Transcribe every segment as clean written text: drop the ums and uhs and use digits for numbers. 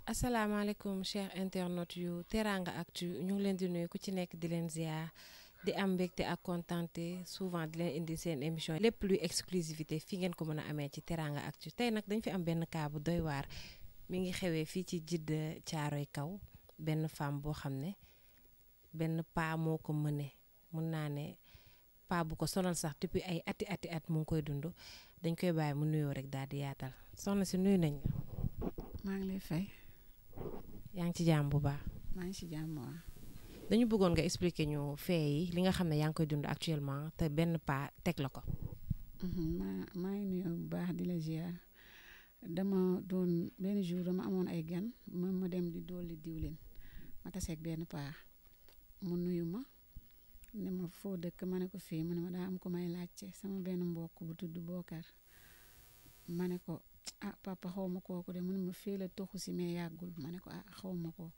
asalaamaaleykum cher internautes yu Teranga Actu ñu ngi leen di nuyu ku ci nekk di leen ziar di am mbégte ak kontaante souvent di leen indi seen émission lépp luy exclusivité fi ngeen ko mën a amee ci Teranga Actu tey nag dañ fi am benn cas bu doy waar mi ngi xewee fii ci Jidda Caaroy kaw benn femme boo xam ne benn paa moo ko mëne mun naa ne paa bu ko sonal sax depuis ay ati at mu ngi koy dund dañ koy bàyyi mu nuyoo rek daal di yaatal soxna si nuyu nañ la. maa ngi lay fay. yaa ngi ci jàmm bu baax. maa ngi ci jàmm waaw. dañu bëggoon nga expliquer ñu fee yi li nga xam ne yaa ngi koy dund actuellement te benn paa teg la ko. maa ngi nuyu bu baax di la ziar dama doon benn jour dama amoon ay gan ma dem di dolli diwlin ma taseeg benn paa mu nuyu ma ne ma foo dëkk ma ne ko fii mu ne ma daa am ko may laajte sama benn mbokk bu tudd Bokar ma ne ko ah papa xaw ma kooku de mu ne ma fii la toxu si mais yàggul ma ne ko ah xaw ma ko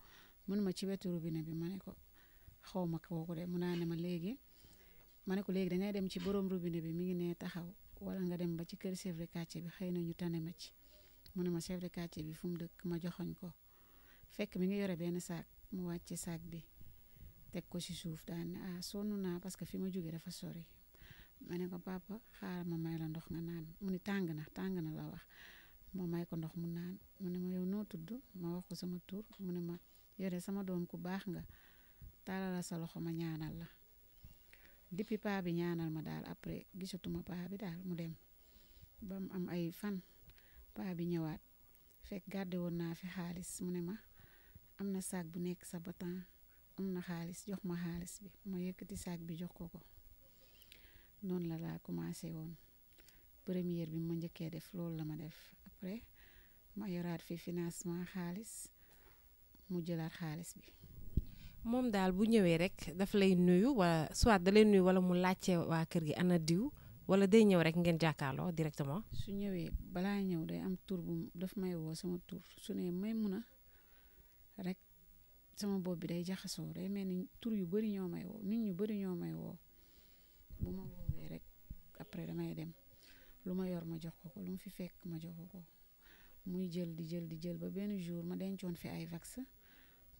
mu ne ma ci wetu robinet bi ma ne ko xaw ma kooku de mu naa ne ma léegi ma ne ko léegi dangay dem ci borom robinet bi mi ngi ne taxaw wala nga dem ba ci kër chef de quartier bi xëy na ñu tane ma ci mu ne ma chef de quartier bi fu mu dëkk ma joxoñ ko fekk mi ngi yore benn saak mu wàcce saak bi teg ko ci suuf daan ne ah sonn naa parce que fi ma jóge dafa sori ma ne ko papa xaaral ma may la ndox nga naan mu ne tàng na la wax ma may ko ndox mu naan mu ne ma yow noo tudd ma wax ko sama tur mu ne ma yore sama doom ku baax nga taalala sa loxo ma ñaanal la depuis paa bi ñaanal ma daal après gisatuma paa bi daal mu dem ba mu am ay fan paa bi ñëwaat fekk gàdde woon naa fi xaalis mu ne ma am na saak bu nekk sa batan am na xaalis jox ma xaalis bi ma yëkkati saak bi jox ko noonu la laa commencé woon première bi ma njëkkee def loolu la ma def après ma yoraat fi financement xaalis mu jëlaat xaalis bi. moom daal bu ñëwee rek daf lay nuyu wala soit da lay nuyu wala mu laajte waa kër gi ana diw wala day ñëw rek ngeen jàkkaarloo directement. su ñëwee balaa ñëw day am tur bu daf may woo sama tur su ne may mun a rek sama bopp bi day jaxasoo day mel ni tur yu bari ñoo may woo nit ñu bari ñoo may woo bu ma woowee rek après damay dem lu ma yor ma jox ko lu mu fi fekk ma jox ko muy jël di jël ba benn jour ma dencoon fi ay vax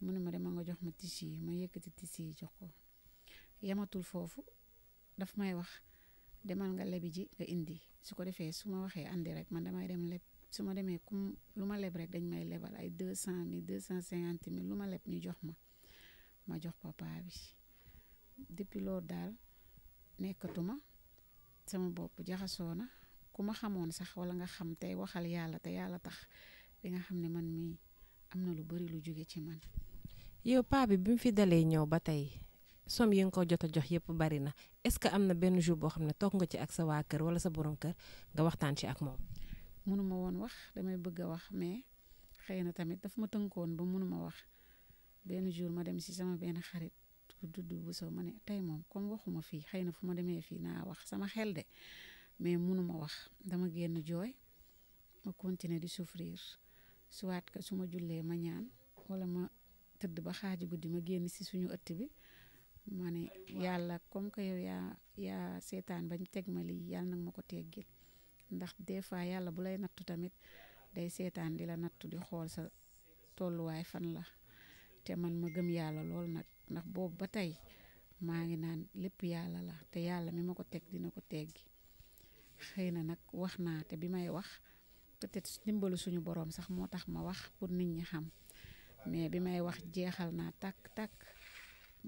mu ne ma dama nga jox ma tissu yi ma yëkkati tissu yi jox ko yamatul foofu daf may wax demal nga lebi ji nga indi su ko defee su ma waxee andi rek man damay dem leb su ma demee kum lu ma leb rek dañ may lebal ay 200 000 250 000 lu ma leb ñu jox ma jox papa bi depuis loolu daal nekkatuma sama bopp jaxasoo na ku ma xamoon sax wala nga xam tey waxal yàlla te yàlla tax di nga xam ne man mii am na lu bari lu jóge ci man. yow paa bi mu fi dalee ñëw ba tey somme yi nga ko jot a jox yëpp bari na est-ce que am na benn jour boo xam ne toog nga ci ak sa waa kër wala sa borom kër nga waxtaan ci ak moom. mënuma woon wax damay bëgg a wax mais xëy na tamit daf ma tënkoon ba mënuma wax benn jour ma dem ci sama benn xarit ku dudd bu soo ma ne tey moom comme waxuma fii xëy na fu ma demee fii naa wax sama xel de mais mënuma wax dama génn jooy ma continuer di souffrir soit que su ma jullee ma ñaan wala ma tëdd ba xaaju guddi ma génn ci suñu ëtt bi ma ne yàlla comme que yow yaa seetaan bañ teg ma lii yàlla nag ma ko teggil ndax des fois yàlla bu lay nattu tamit day seetaan di la nattu di xool sa tolluwaay fan la te man ma gëm yàlla lool nag ndax boobu ba tey maa ngi naan lépp yàlla la te yàlla mi ma ko teg dina ko teggi xëy na nag wax naa te bi may wax peut-être ndimbalu suñu boroom sax moo tax ma wax pour nit ñi xam mais bi may wax jeexal naa tàkk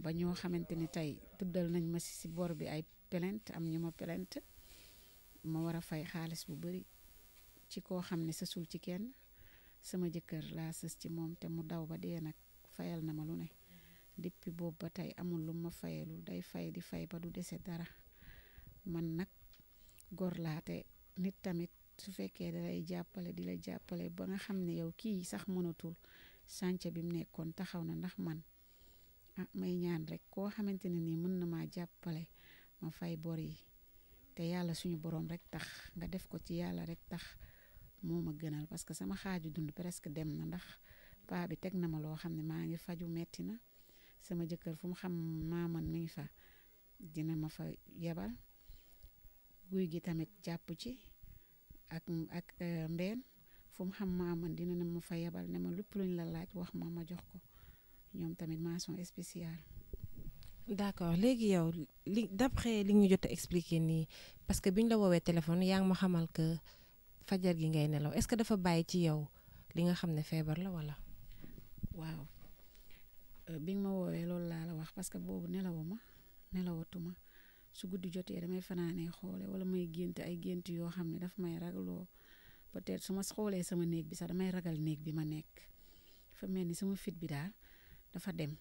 ba ñoo xamante ni tey tuddal nañ ma ci bor bi ay plainte am ñu ma plainte ma war a fay xaalis bu bari ci koo xam ne sësul ci kenn sama jëkkër laa sës ci moom te mu daw ba dee nag fayal na ma lu ne depuis boobu ba tey amul lu ma fayalul day fay di fay ba du dese dara man nag gor laa te nit tamit su fekkee dalay jàppale di la jàppale ba nga xam ne yow kii sax mënatul sànce bi mu nekkoon taxaw na ndax man may ñaan rek koo xamante ne nii mën na maa jàppale ma fay bor yi te yàlla suñu boroom rek tax nga def ko ci yàlla rek tax moo ma gënal parce que sama xaaju dund presque dem na ndax paa bi teg na ma loo xam ne maa ngi faju metti na sama jëkkër fu mu xam maaman mi ngi fa dina ma fa yebal guy gi tamit jàpp ci ak mbeen fu mu xam maa man dina ne ma fa yebal ne ma lépp luñ la laaj wax ma jox ko ñoom tamit mention spéciale. d'accord léegi yow li d'après li ñu jot a expliquer nii parce que biñ la woowee téléphone yaa ngi ma xamal que fajar gi ngay nelaw est-ce que dafa bàyyi ci yow li nga xam ne feebar la wala. waaw bi nga ma woowee loolu laa la wax parce que boobu nelawatuma su guddi jotee damay fanaanee xoole wala may gént ay gént yoo xam ne daf may ragaloo peut-être su ma xoolee sama néeg bi sax damay ragal néeg bi ma nekk dafa mel ni sama fit bi daal dafa dem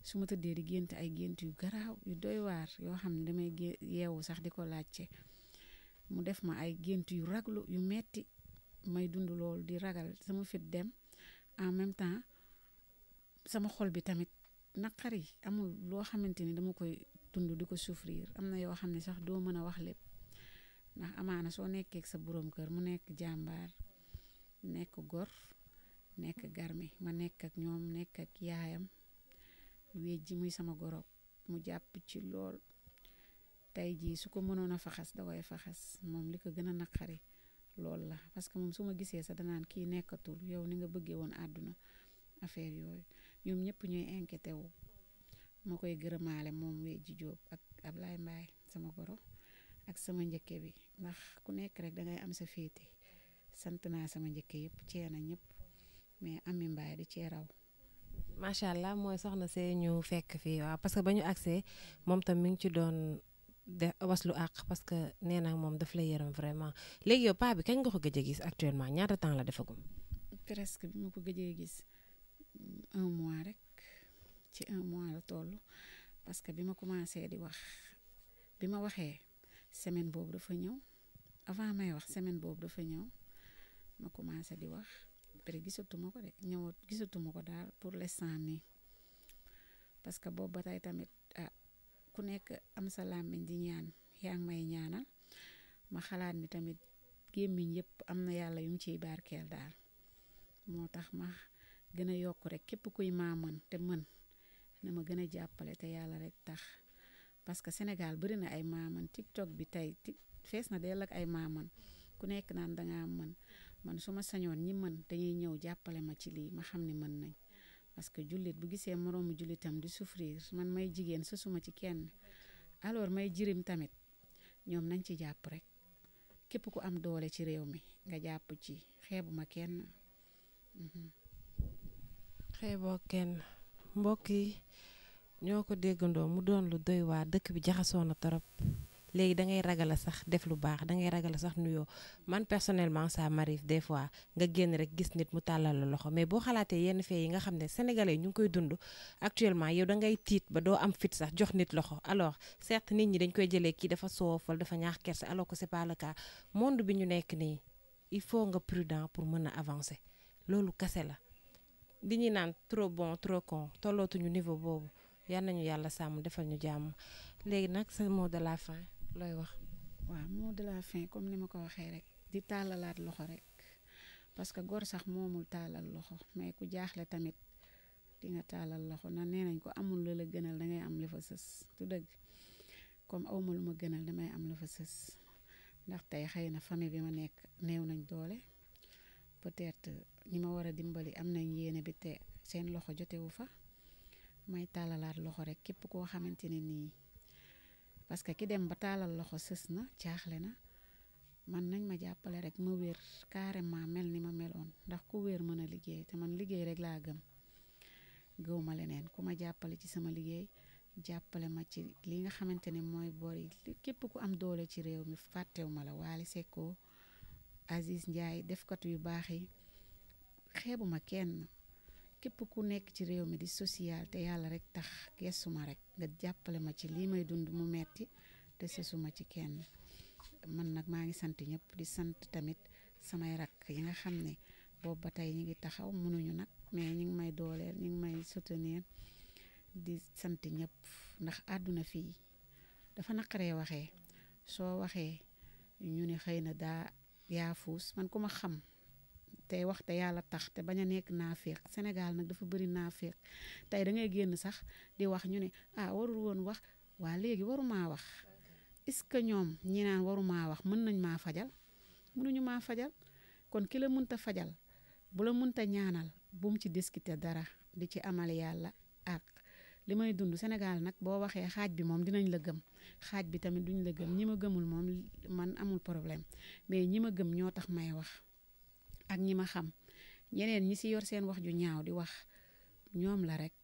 su ma tëddee di gént ay gént yu garaaw yu doy waar yoo xam ne damay yeewu sax di ko laajte mu def ma ay gént yu raglu yu metti may dund loolu di ragal sama fit dem en même temps sama xol bi tamit naqari amul loo xamante ni dama koy dund di ko souffrir am na yoo xam ne sax doo mën a wax lépp ndax amaana soo nekkee ak sa borom kër mu nekk jàmbaar nekk gor nekk garmi ma nekk ak ñoom nekk ak yaayam wéej ji muy sama goro mu jàpp ci lool tey jii su ko mënoon a faxas da koy faxas moom li ko gën a naqari lool la parce que moom su ma gisee sax danaan kii nekkatul yow ni nga bëggee woon àdduna affaire yooyu ñoom ñëpp ñuy inquiété wu ma koy gërëmaale moom wéej ji Jóob ak Ablaye Mbaye sama goro ak sama njëkke bi ndax ku nekk rek dangay am sa féete sant naa sama njëkke yëpp ceena ñëpp mais Ami Mbaye di cee raw. macha allah mooy soxna see ñu fekk fii waaw parce que ba ñu agsee moom tam mi ngi ci doon de waslu àq parce que nee na moom daf la yërëm vraiment léegi yow paa bi kañ nga ko gëj a gis actuellement ñaata temps la defagum. presque bi ma ko gëjee gis 1 mois rek ci 1 mois la toll parce que bi ma commencé di wax bi ma waxee semaine boobu dafa ñëw avant may wax semaine boobu dafa ñëw ma commencé di wax après gisatuma ko de gisatuma ko daal pour l'instant nii parce que boobu ba tey tamit ku nekk am sa làmmiñ di ñaan yaa ngi may ñaanal ma xalaat ni tamit gémmiñ yëpp am na yàlla yu mu ciy barkeel daal moo tax ma gën a yokk rek képp kuy maa mën te mën na ma gën a jàppale te yàlla rek tax parce que Sénégal bari na ay maaman TikTok bi tey fees na dell ak ay maaman ku nekk naan dangaa mën man su ma sañoon ñi mën dañuy ñëw jàppale ma ci lii ma xam ne mën nañ parce que jullit bu gisee moroomu jullitam di souffrir man may jigéen sësuma ci kenn alors may jirim tamit ñoom nañ ci jàpp rek képp ku am doole ci réew mi nga jàpp ci xeebuma kenn. xeeboo kenn mbokk yi ñoo ko déggandoo mu doon lu doy waa dëkk bi jaxasoo na torop léegi da ngay ragal a sax def lu baax da ngay ragal a sax nuyoo man personnellement ça m'arrive des fois nga génn rek gis nit mu tàllal la loxo mais boo xalaatee yenn fee yi nga xam ne sénégalais ñu ngi koy dund actuellement yow da ngay tiit ba doo am fit sax jox nit loxo alors certes nit ñi dañ koy jëlee kii dafa soof wala dafa ñaax kersa alors que c'est pas le cas monde bi ñu nekk nii il faut nga prudent pour mën a avancer loolu kase la di ñuy naan trop bon trop con tollootuñu niveau boobu yal nañu yàlla sàmm defal ñu jàmm léegi nag sa mot de la fin looy wax. waaw mot de la fin comme ni ma ko waxee rek di tàllalaat loxo rek parce que gor sax moomul tàllal loxo mais ku jaaxle tamit di nga tàllal loxo na nee nañ ko amul la la gënal dangay am la fa sës du dëgg comme awma lu ma gënal damay am la fa sës ndax tey xëy na famille bi ma nekk néew nañ doole peut-être ñi ma war a dimbali am nañ yéene bi te seen loxo jotewu fa may tàllalaat loxo rek képp koo xamante ne nii parce que ki dem ba tàllal loxo sës na jaaxle na man nañ ma jàppale rek ma wér carrément mel ni ma meloon ndax ku wér mën a liggéey te man liggéey rek laa gëw ma leneen ku ma jàppale ci sama liggéey jàppale ma ci li nga xamante ne mooy bor yi képp ku am doole ci réew mi fàttewu ma la Waly Secko Aziz Ndiaye defkatu yu baax yi xeebuma kenn képp ku nekk ci réew mi di social te yàlla rek tax gëstuma rek nga jàppale ma ci lii may dund mu metti te sësuma ci kenn man nag maa ngi sant ñëpp di sant tamit samay rakk yi nga xam ne boobu ba tey ñi ngi taxaw mënuñu nag mais ñi ngi may dooleel ñi ngi may soutenir di sant ñëpp ndax àdduna fii dafa naqaree waxee soo waxee ñu ne xëy na daa yaafuus man ku ma xam tey wax te yàlla tax te bañ a nekk naaféq Sénégal nag dafa bëri naaféq tey da ngay génn sax di wax ñu ne warul woon wax waa léegi warumaa wax est-ce que ñoom ñi naan warumaa wax mën nañ maa fajal mënuñu maa fajal kon ki la munta fajal bu la munta ñaanal bu mu ci discuter dara di ci amal yàlla ak li may dund Sénégal nag boo waxee xaaj bi moom dinañ la gëm xaaj bi tamit duñ la gëm ñi ma gëmul moom man amul problème mais ñi ma gëm ñoo tax may wax ak ñi ma xam ñeneen ñi si yor seen wax ju ñaaw di wax ñoom la rek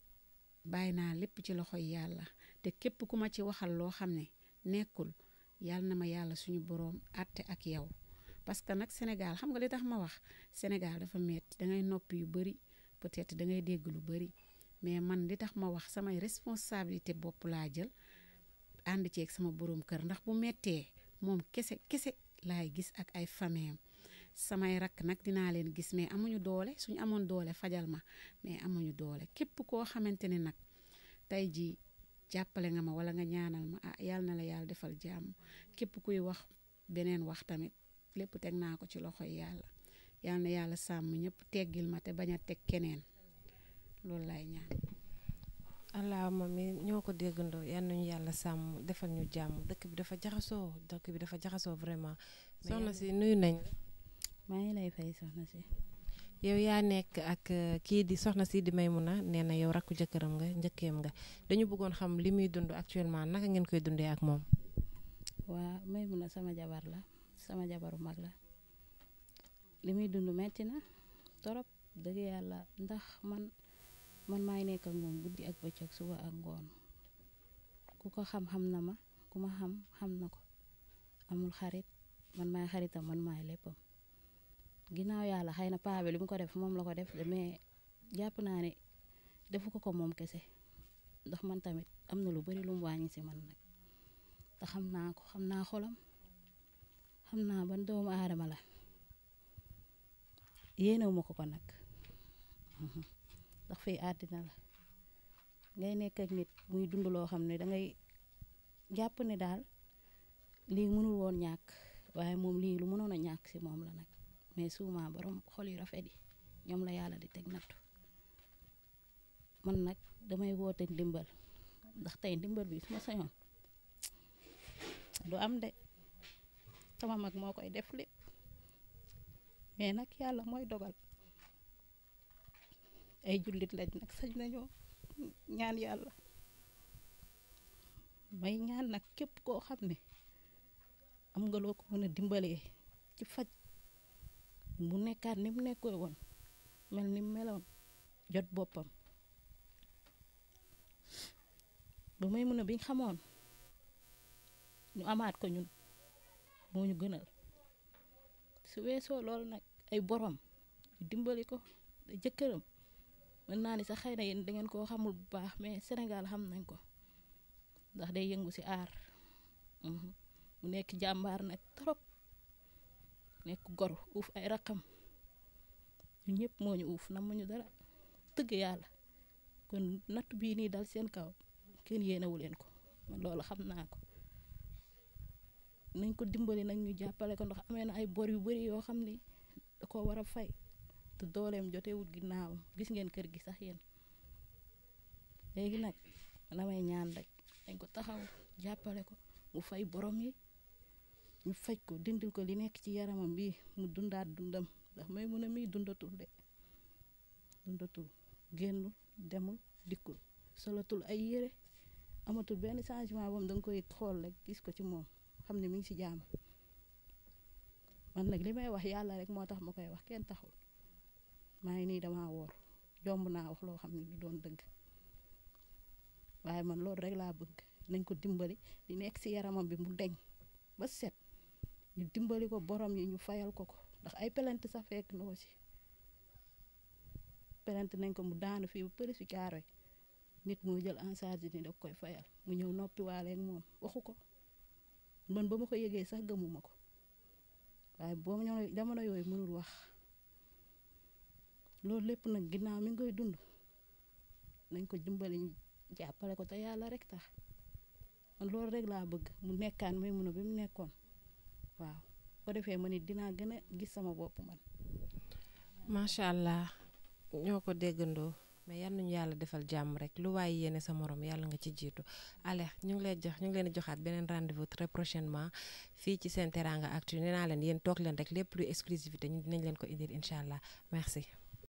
bàyyi naa lépp ci loxoy yàlla te képp ku ma ci waxal loo xam ne nekkul yàlla na ma yàlla suñu boroom àtte ak yow parce que nag Sénégal xam nga li tax ma wax Sénégal dafa metti dangay noppi yu bari peut-être dangay dégg lu bari mais man li tax ma wax samay responsabilité bopp laa jël ànd ceeg sama boroom kër ndax bu mettee moom kese laay gis ak ay famille samay rakk nag dinaa leen gis mais amuñu doole suñu amoon doole fajal ma mais amuñu doole képp koo xamante ne nag tey ji jàppale nga ma wala nga ñaanal ma yàlla na la yàlla defal jàmm képp kuy wax beneen wax tamit lépp teg naa ko ci loxoy yàlla yàlla na yàlla sàmm ñëpp teggil ma te bañ a teg keneen loolu laay ñaan. allahuma mi ñoo ko déggandoo yal nañu yàlla sàmm defal ñu jàmm dëkk bi dafa jaxasoo vraiment. soxna si nuyu nañ la. maa ngi lay fay soxna si. yow yaa nekk ak kii di soxna si di Maimouna nee na yow rakku jëkkëram nga njëkkeem nga dañu bëggoon xam li muy dund actuellement naka ngeen koy dundee ak moom. waa Maimouna sama jabar la sama jabaru mag la li muy dund metti na torop dëgg yàlla ndax man maay nekk ak moom guddi ak bëccëg suba ak ngoon ku ko xam na ma ku ma xam na ko amul xarit man maay xaritam man maay léppam ginnaaw yàlla xëy na paa bi li mu ko def moom la ko def mais jàpp naa ne defu ko moom kese ndax man tamit am na lu bari lu mu wàññi si man nag te xam naa ko xam naa xolam xam naa ban doomu aadama la yéenewu ma ko nag ndax fii àddina la ngay nekk ak nit muy dund loo xam ne dangay jàpp ne daal lii mënul woon ñàkk waaye moom lii lu mënoon a ñàkk si moom la nag mais souvent borom xol yu rafet yi ñoom la yàlla di teg nattu man nag damay woote ndimbal ndax tey ndimbal bi su ma sañoon du am de sama mag moo koy def lépp mais nag yàlla mooy dogal ay jullit lañ nag sañ nañoo ñaan yàlla may ñaan nag képp koo xam ne am nga loo ko mën a dimbalee ci faj mu nekkaat ni mu nekkoo woon mel ni mu meloon jot boppam ba may mën a biñ xamoon ñu amaat ko ñun moo ñu gënal su weesoo loolu nag ay borom dimbali ko jëkkëram mën naa ni sax xëy na yéen dangeen koo xamul bu baax mais Sénégal xam nañ ko ndax day yëngu ci aar mu nekk jàmbaar nag trop nekk gor uuf ay raqam ñu ñëpp moo ñu uuf namuñu dara tëgg yàlla kon natt bii nii dal seen kaw kenn yéenewu leen ko man loolu xam naa ko nañ ko dimbali nag ñu jàppale ko ndax amee na ay bor yu bari yoo xam ni da ko war a fay te dooleem jotewul ginnaawam gis ngeen kër gi sax yéen léegi nag damay ñaan rek dañ ko taxaw jàppale ko mu fay borom yi ñu faj ko dindil ko li nekk ci yaramam bi mu dundaat dundam ndax may mun a miy dundatul génnul demul dikkul solatul ay yére amatul benn changement boobu da nga koy xool rek gis ko ci moom xam ne mi ngi ci jaam man nag li may wax yàlla rek moo tax ma koy wax kenn taxul maa ngi nii dama woor jomb naa wax loo xam ne du doon dëgg waaye man loolu rek laa bëgg nañ ko dimbali di nekk ci yaramam bi mu deñ ba set ñu dimbali ko borom yi ñu fayal ko ndax ay pelante sax fekk na ko ci pelante nañ ko mu daanu fii ba përi fi Caaroy nit moo jël en charge ni da koy fayal mu ñëw noppi waaleeg moom waxu ko man ba ma ko yëgee sax gëmuma ko waaye boo ñëw jamono yooyu mënul wax loolu lépp nag ginnaaw mi ngi koy dund nañ ko dimbali ñu jàppale ko te yàlla rek tax man loolu rek laa bëgg mu nekkaan may mun a bi mu nekkoon waaw ko defee ma nit dinaa gën a gis sama bopp man. macha allah ñoo ko déggandoo mais yal nañu yàlla defal jàmm rek lu waaye yéene sa morom yàlla nga ci jiitu. allez ñu ngi leen di joxaat beneen rendez-vous très prochainement fii ci seen Teranga Actu nee naa leen yéen toog leen rek lépp luy exclusivité ñu dinañ leen ko indil incha allah merci.